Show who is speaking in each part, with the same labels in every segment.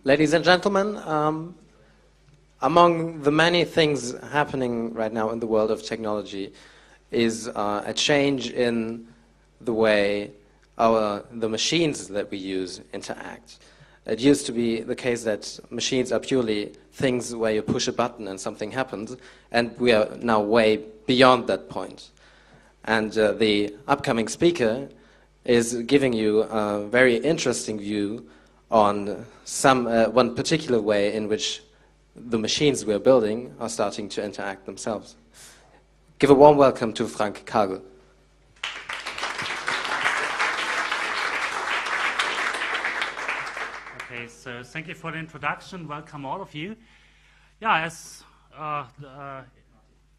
Speaker 1: Ladies and gentlemen, among the many things happening right now in the world of technology is a change in the way the machines that we use interact. It used to be the case that machines are purely things where you push a button and something happens, and we are now way beyond that point. And the upcoming speaker is giving you a very interesting view on one particular way in which the machines we're building are starting to interact themselves. Give a warm welcome to Frank Kagel.
Speaker 2: Okay, so thank you for the introduction. Welcome all of you. Yeah, as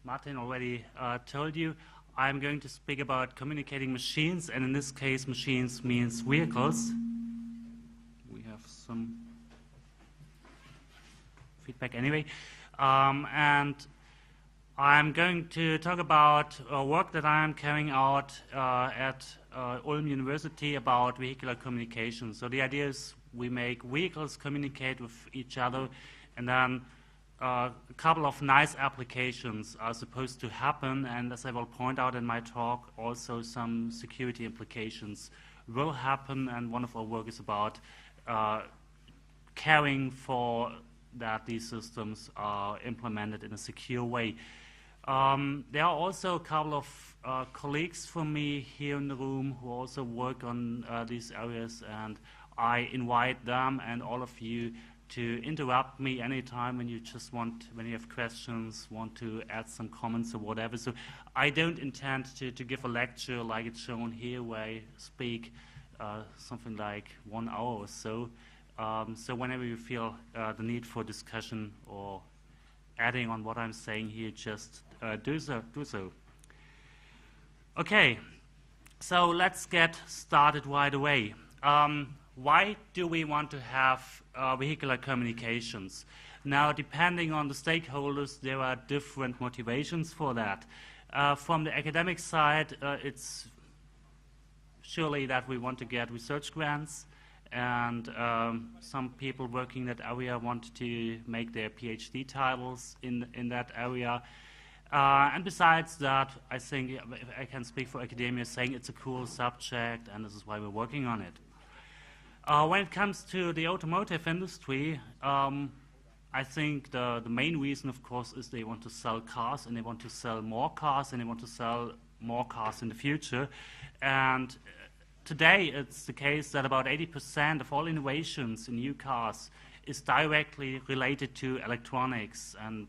Speaker 2: Martin already told you, I'm going to speak about communicating machines, and in this case, machines means vehicles. We have some feedback anyway. And I'm going to talk about work that I'm carrying out at Ulm University about vehicular communication. So the idea is we make vehicles communicate with each other, and then a couple of nice applications are supposed to happen, and as I will point out in my talk, also some security implications will happen, and one of our work is about caring for that these systems are implemented in a secure way. There are also a couple of colleagues from me here in the room who also work on these areas, and I invite them and all of you to interrupt me anytime when you when you have questions, want to add some comments or whatever. So I don't intend to give a lecture like it's shown here where I speak something like 1 hour or so. So whenever you feel the need for discussion or adding on what I'm saying here, just do so. Okay, so let's get started right away. Why do we want to have vehicular communications? Now, depending on the stakeholders, there are different motivations for that. From the academic side, it's surely that we want to get research grants, and some people working in that area want to make their PhD titles in that area. And besides that, I think I can speak for academia saying it's a cool subject, and this is why we're working on it. When it comes to the automotive industry, I think the main reason, of course, is they want to sell cars, and they want to sell more cars, and they want to sell more cars in the future. And today, it's the case that about 80% of all innovations in new cars is directly related to electronics, and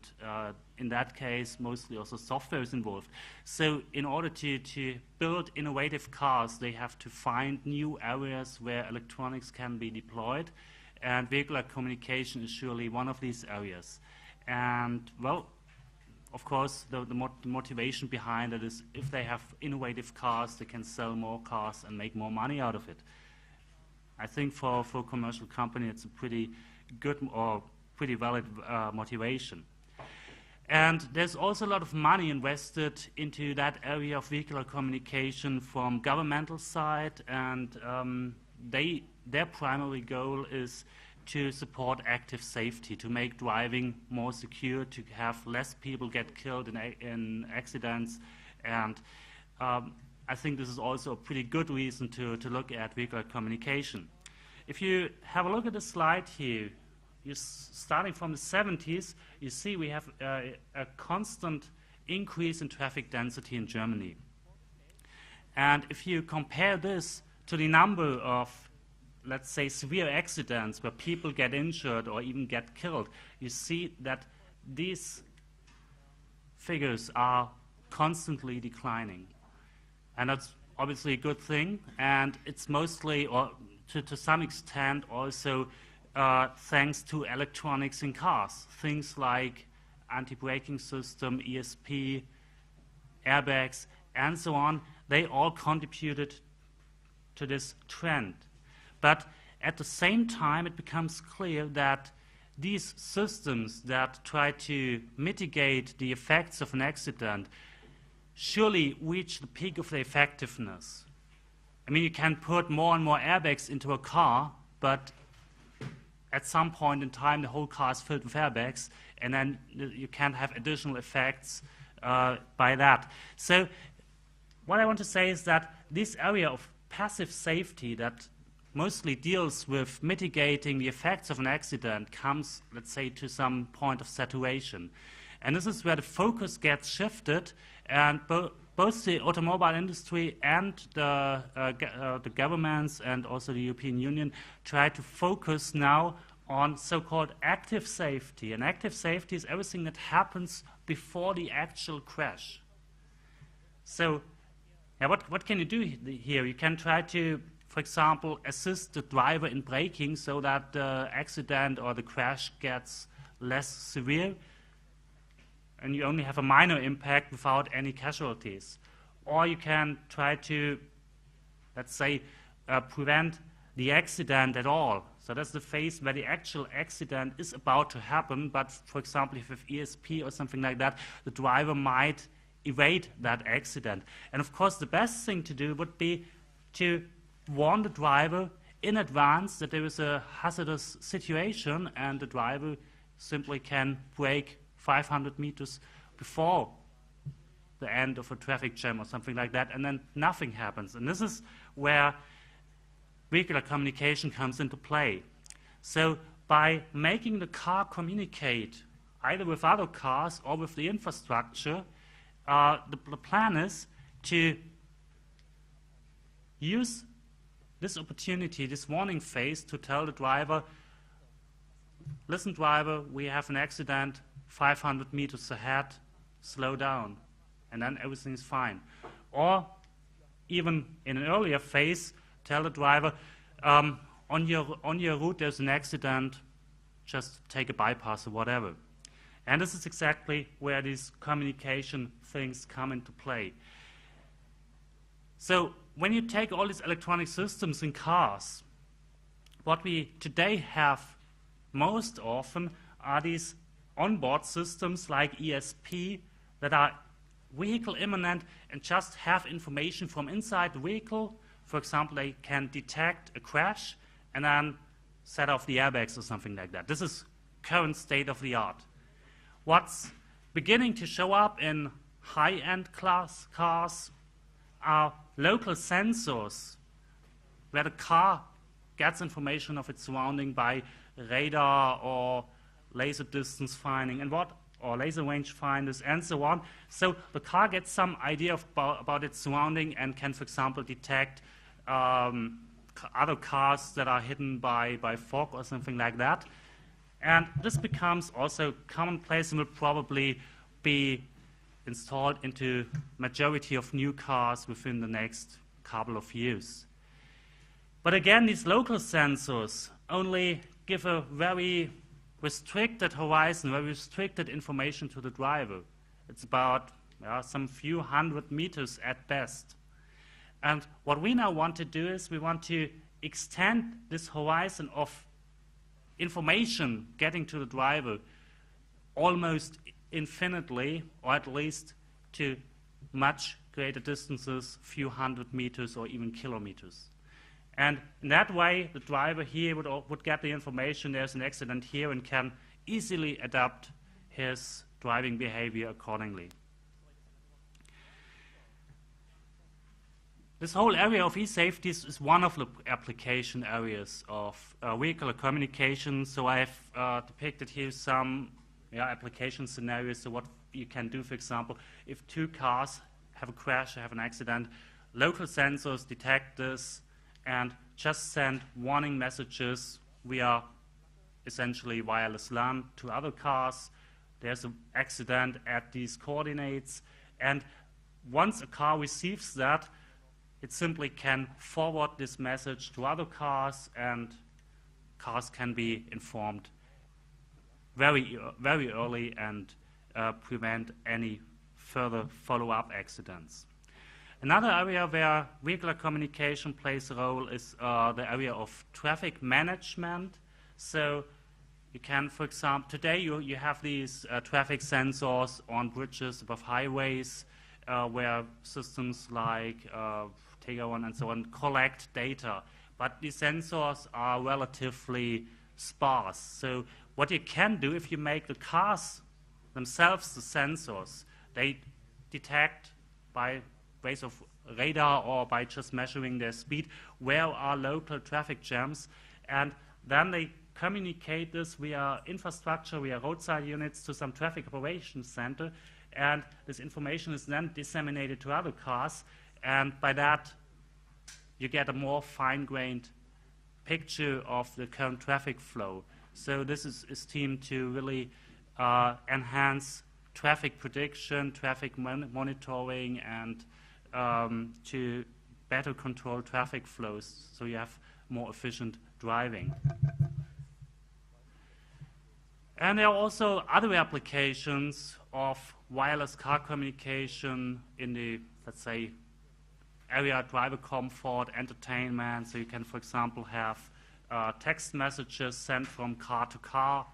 Speaker 2: in that case, mostly also software is involved. So in order to build innovative cars, they have to find new areas where electronics can be deployed, and vehicular communication is surely one of these areas. And, well, of course, the motivation behind it is if they have innovative cars, they can sell more cars and make more money out of it. I think for a commercial company, it's a pretty good or pretty valid motivation. And there's also a lot of money invested into that area of vehicular communication from governmental side, and their primary goal is to support active safety, to make driving more secure, to have less people get killed in accidents. And I think this is also a pretty good reason to look at vehicular communication. If you have a look at the slide here, starting from the 70s, you see we have a constant increase in traffic density in Germany. And if you compare this to the number of, let's say, severe accidents where people get injured or even get killed, you see that these figures are constantly declining. And that's obviously a good thing, and it's mostly, or to some extent, also thanks to electronics in cars. Things like anti-braking system, ESP, airbags, and so on, they all contributed to this trend. But at the same time, it becomes clear that these systems that try to mitigate the effects of an accident surely reach the peak of their effectiveness. I mean, you can put more and more airbags into a car, but at some point in time the whole car is filled with airbags, and then you can have additional effects by that. So what I want to say is that this area of passive safety that mostly deals with mitigating the effects of an accident comes, let's say, to some point of saturation. And this is where the focus gets shifted, and both the automobile industry and the governments and also the European Union try to focus now on so-called active safety. And active safety is everything that happens before the actual crash. So yeah, what can you do here? You can try to, for example, assist the driver in braking so that the accident or the crash gets less severe, and you only have a minor impact without any casualties. Or you can try to, let's say, prevent the accident at all. So that's the phase where the actual accident is about to happen, but for example, if you have ESP or something like that, the driver might evade that accident. And of course, the best thing to do would be to warn the driver in advance that there is a hazardous situation, and the driver simply can brake 500 meters before the end of a traffic jam or something like that, and then nothing happens. And this is where vehicular communication comes into play. So by making the car communicate either with other cars or with the infrastructure, the plan is to use this opportunity, this warning phase, to tell the driver, listen driver, we have an accident 500 meters ahead, slow down, and then everything is fine. Or even in an earlier phase, tell the driver, on your route there's an accident, just take a bypass or whatever. And this is exactly where these communication things come into play. So when you take all these electronic systems in cars, what we today have most often are these onboard systems like ESP that are vehicle immanent and just have information from inside the vehicle. For example, they can detect a crash and then set off the airbags or something like that. This is current state of the art. What's beginning to show up in high-end class cars are local sensors where the car gets information of its surrounding by radar or laser distance finding and or laser range finders and so on. So the car gets some idea about its surrounding and can, for example, detect other cars that are hidden by fog or something like that. And this becomes also commonplace and will probably be installed into majority of new cars within the next couple of years. But again, these local sensors only give a very restricted horizon, very restricted information to the driver. It's about some few hundred meters at best. And what we now want to do is we want to extend this horizon of information getting to the driver almost infinitely, or at least to much greater distances, few hundred meters or even kilometers. And in that way, the driver here would get the information, there's an accident here, and can easily adapt his driving behavior accordingly. This whole area of e-safety is one of the application areas of vehicular communication. So I have depicted here some application scenarios. So what you can do, for example, if two cars have a crash or have an accident, local sensors detect this and just send warning messages via essentially wireless LAN to other cars. There's an accident at these coordinates. And once a car receives that, it simply can forward this message to other cars, and cars can be informed very early and prevent any further follow-up accidents. Another area where vehicular communication plays a role is the area of traffic management. So you can, for example, today you have these traffic sensors on bridges above highways where systems like Tegaron and so on collect data. But these sensors are relatively sparse. So what you can do if you make the cars themselves the sensors, they detect by ways of radar or by just measuring their speed where are local traffic jams, and then they communicate this via infrastructure, via roadside units to some traffic operations center, and this information is then disseminated to other cars, and by that you get a more fine-grained picture of the current traffic flow. So this is esteemed to really enhance traffic prediction, traffic monitoring, and to better control traffic flows, so you have more efficient driving. And there are also other applications of wireless car communication in the, let's say, area driver comfort, entertainment. So you can, for example, have text messages sent from car to car.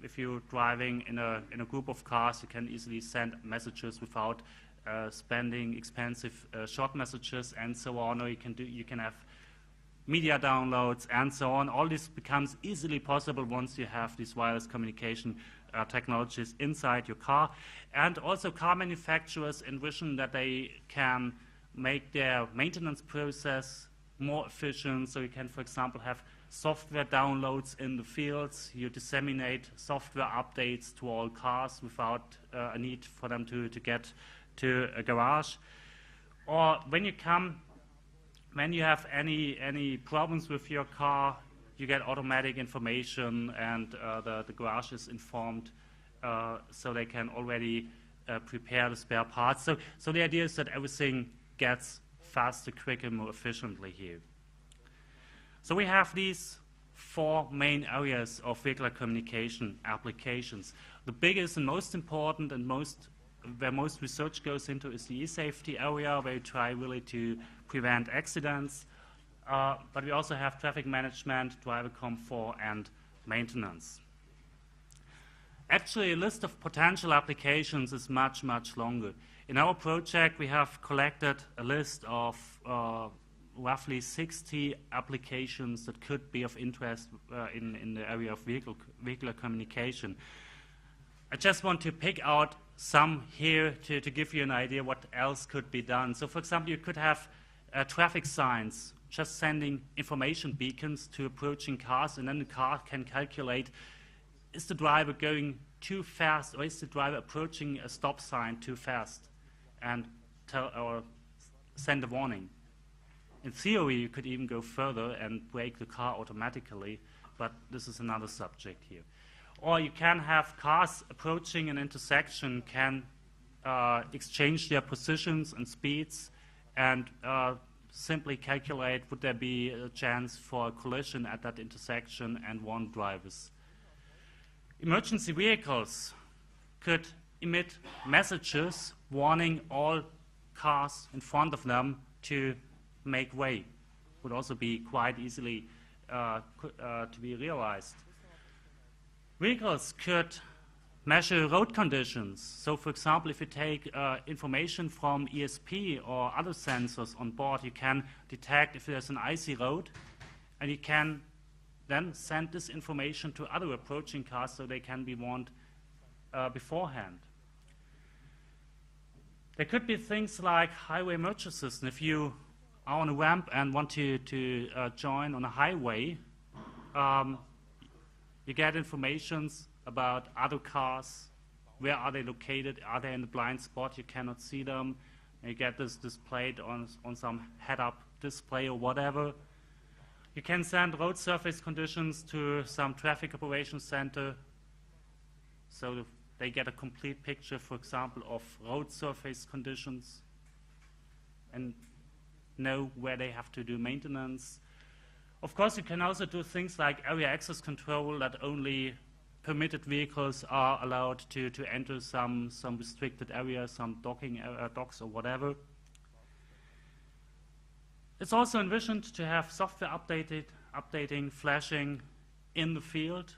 Speaker 2: If you're driving in a group of cars, you can easily send messages without spending expensive short messages and so on. Or you can have media downloads and so on. All this becomes easily possible once you have these wireless communication technologies inside your car. And also car manufacturers envision that they can make their maintenance process more efficient. So you can, for example, have software downloads in the fields. You disseminate software updates to all cars without a need for them to get to a garage. Or when you have any problems with your car, you get automatic information, and the garage is informed, so they can already prepare the spare parts. So the idea is that everything gets faster, quicker, more efficiently here. So we have these four main areas of vehicular communication applications. The biggest and most important and where most research goes into is the e-safety area, where you try really to prevent accidents. But we also have traffic management, driver comfort, and maintenance. Actually, a list of potential applications is much, much longer. In our project, we have collected a list of roughly 60 applications that could be of interest in the area of vehicular communication. I just want to pick out some here to give you an idea what else could be done. So, for example, you could have traffic signs just sending information beacons to approaching cars, and then the car can calculate, is the driver going too fast, or is the driver approaching a stop sign too fast, and send a warning. In theory, you could even go further and brake the car automatically, but this is another subject here. Or you can have cars approaching an intersection, can exchange their positions and speeds, and simply calculate would there be a chance for a collision at that intersection and warn drivers. Emergency vehicles could emit messages warning all cars in front of them to make way. Would also be quite easily to be realized. Vehicles could measure road conditions. So, for example, if you take information from ESP or other sensors on board, you can detect if there's an icy road, and you can then send this information to other approaching cars so they can be warned beforehand. There could be things like highway emergency system. If you are on a ramp and want to join on a highway, you get information about other cars. Where are they located? Are they in the blind spot? You cannot see them. And you get this displayed on some head-up display or whatever. You can send road surface conditions to some traffic operations center, so they get a complete picture, for example, of road surface conditions and know where they have to do maintenance. Of course, you can also do things like area access control, that only permitted vehicles are allowed to enter some restricted areas, some docks or whatever. It's also envisioned to have software updating, flashing in the field.